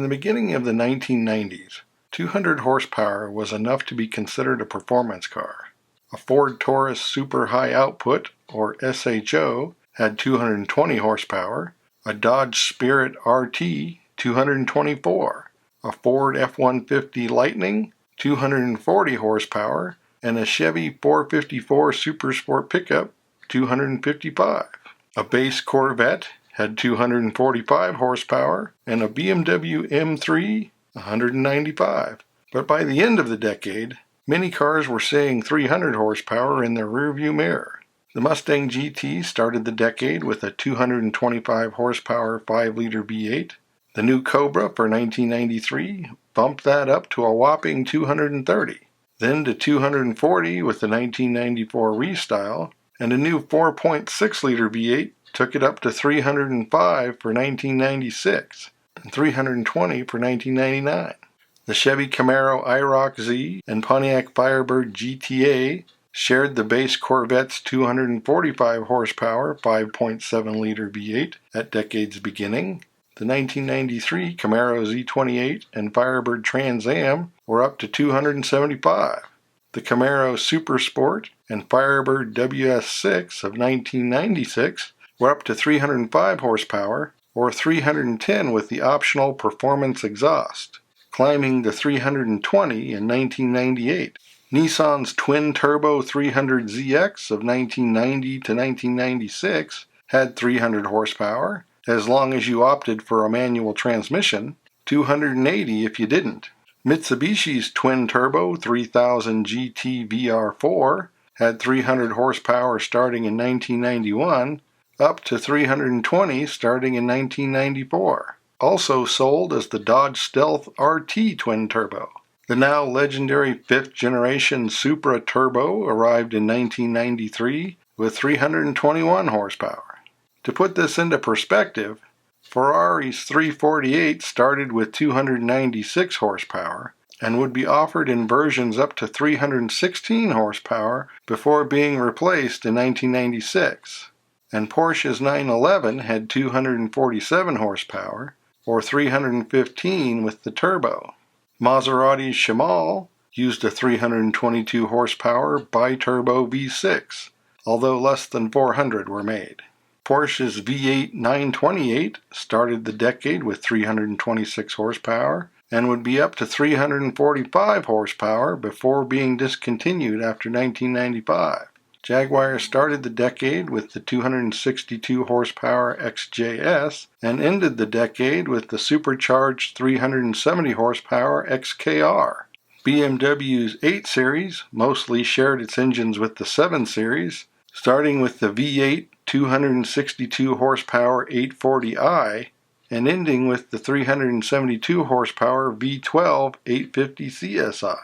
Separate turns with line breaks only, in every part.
the beginning of the 1990s, 200 horsepower was enough to be considered a performance car. A Ford Taurus Super High Output, or SHO, had 220 horsepower, a Dodge Spirit RT, 224, a Ford F-150 Lightning, 240 horsepower, and a Chevy 454 Super Sport pickup, 255. A base Corvette had 245 horsepower, and a BMW M3, 195. But by the end of the decade, many cars were seeing 300 horsepower in their rearview mirror. The Mustang GT started the decade with a 225 horsepower 5-liter V8. The new Cobra for 1993 bumped that up to a whopping 230, then to 240 with the 1994 Restyle, and a new 4.6-liter V8 took it up to 305 for 1996 and 320 for 1999. The Chevy Camaro IROC-Z and Pontiac Firebird GTA shared the base Corvette's 245 horsepower 5.7-liter V8 at decade's beginning. The 1993 Camaro Z28 and Firebird Trans Am were up to 275. The Camaro Super Sport and Firebird WS6 of 1996 were up to 305 horsepower, or 310 with the optional performance exhaust, climbing to 320 in 1998. Nissan's twin-turbo 300ZX of 1990 to 1996 had 300 horsepower, as long as you opted for a manual transmission, 280 if you didn't. Mitsubishi's twin-turbo 3000 GT VR4 had 300 horsepower starting in 1991, up to 320 starting in 1994. Also sold as the Dodge Stealth RT twin-turbo. The now legendary 5th-generation Supra Turbo arrived in 1993 with 321 horsepower. To put this into perspective, Ferrari's 348 started with 296 horsepower and would be offered in versions up to 316 horsepower before being replaced in 1996. And Porsche's 911 had 247 horsepower, or 315 with the turbo. Maserati's Shamal used a 322 horsepower bi-turbo V6, although less than 400 were made. Porsche's V8 928 started the decade with 326 horsepower and would be up to 345 horsepower before being discontinued after 1995. Jaguar started the decade with the 262 horsepower XJS and ended the decade with the supercharged 370 horsepower XKR. BMW's 8 Series mostly shared its engines with the 7 Series, starting with the V8 262 horsepower 840i and ending with the 372 horsepower V12 850 CSI.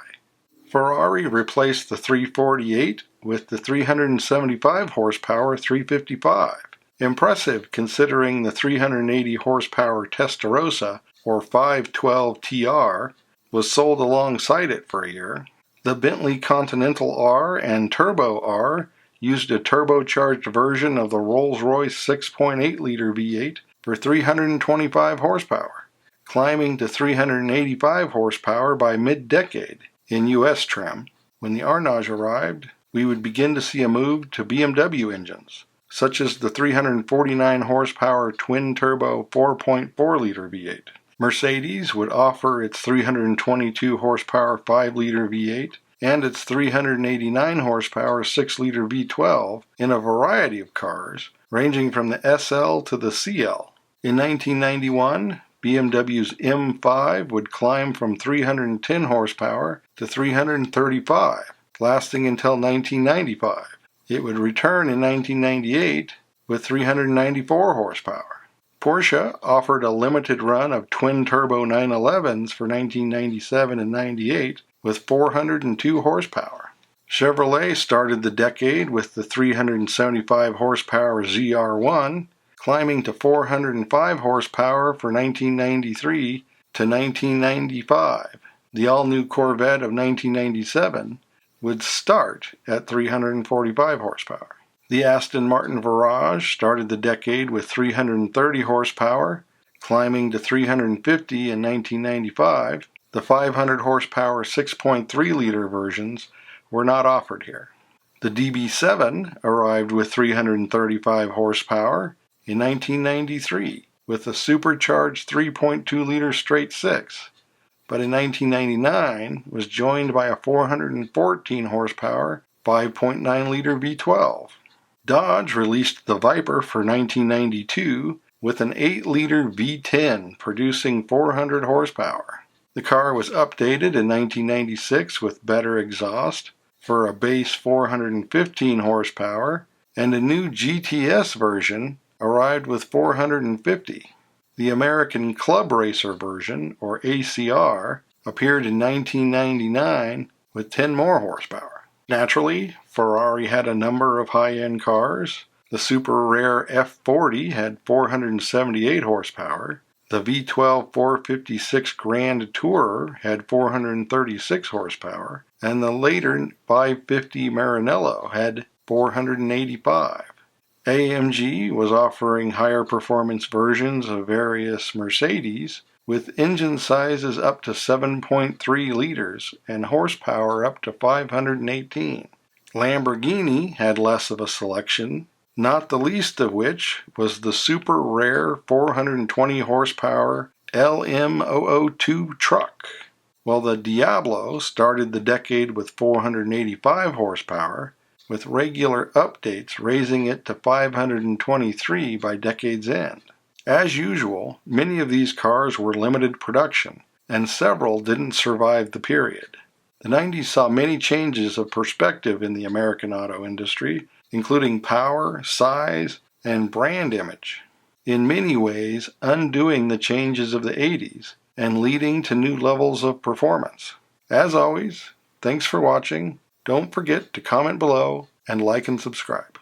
Ferrari replaced the 348 with the 375 horsepower 355. Impressive considering the 380 horsepower Testarossa, or 512 TR, was sold alongside it for a year. The Bentley Continental R and Turbo R used a turbocharged version of the Rolls-Royce 6.8-liter V8 for 325 horsepower, climbing to 385 horsepower by mid-decade in U.S. trim. When the Arnage arrived, we would begin to see a move to BMW engines, such as the 349 horsepower twin-turbo 4.4-liter V8. Mercedes would offer its 322 horsepower 5-liter V8 and its 389 horsepower 6-liter V12 in a variety of cars, ranging from the SL to the CL. In 1991, BMW's M5 would climb from 310 horsepower to 335, lasting until 1995. It would return in 1998 with 394 horsepower. Porsche offered a limited run of twin-turbo 911s for 1997 and 98 with 402 horsepower. Chevrolet started the decade with the 375 horsepower ZR1, climbing to 405 horsepower for 1993 to 1995. The all-new Corvette of 1997 would start at 345 horsepower. The Aston Martin Virage started the decade with 330 horsepower, climbing to 350 in 1995. The 500 horsepower 6.3-liter versions were not offered here. The DB7 arrived with 335 horsepower in 1993 with a supercharged 3.2-liter straight six, but in 1999 was joined by a 414 horsepower 5.9-liter V12. Dodge released the Viper for 1992 with an 8-liter V10 producing 400 horsepower. The car was updated in 1996 with better exhaust for a base 415 horsepower, and a new GTS version arrived with 450. The American Club Racer version, or ACR, appeared in 1999 with 10 more horsepower. Naturally, Ferrari had a number of high-end cars. The super rare F40 had 478 horsepower. The V12 456 Grand Tourer had 436 horsepower, and the later 550 Maranello had 485. AMG was offering higher performance versions of various Mercedes with engine sizes up to 7.3 liters and horsepower up to 518. Lamborghini had less of a selection, not the least of which was the super rare 420 horsepower LM002 truck. While the Diablo started the decade with 485 horsepower, with regular updates raising it to 523 by decade's end. As usual, many of these cars were limited production, and several didn't survive the period. The 90s saw many changes of perspective in the American auto industry, including power, size, and brand image. In many ways, undoing the changes of the 80s and leading to new levels of performance. As always, thanks for watching. Don't forget to comment below and like and subscribe.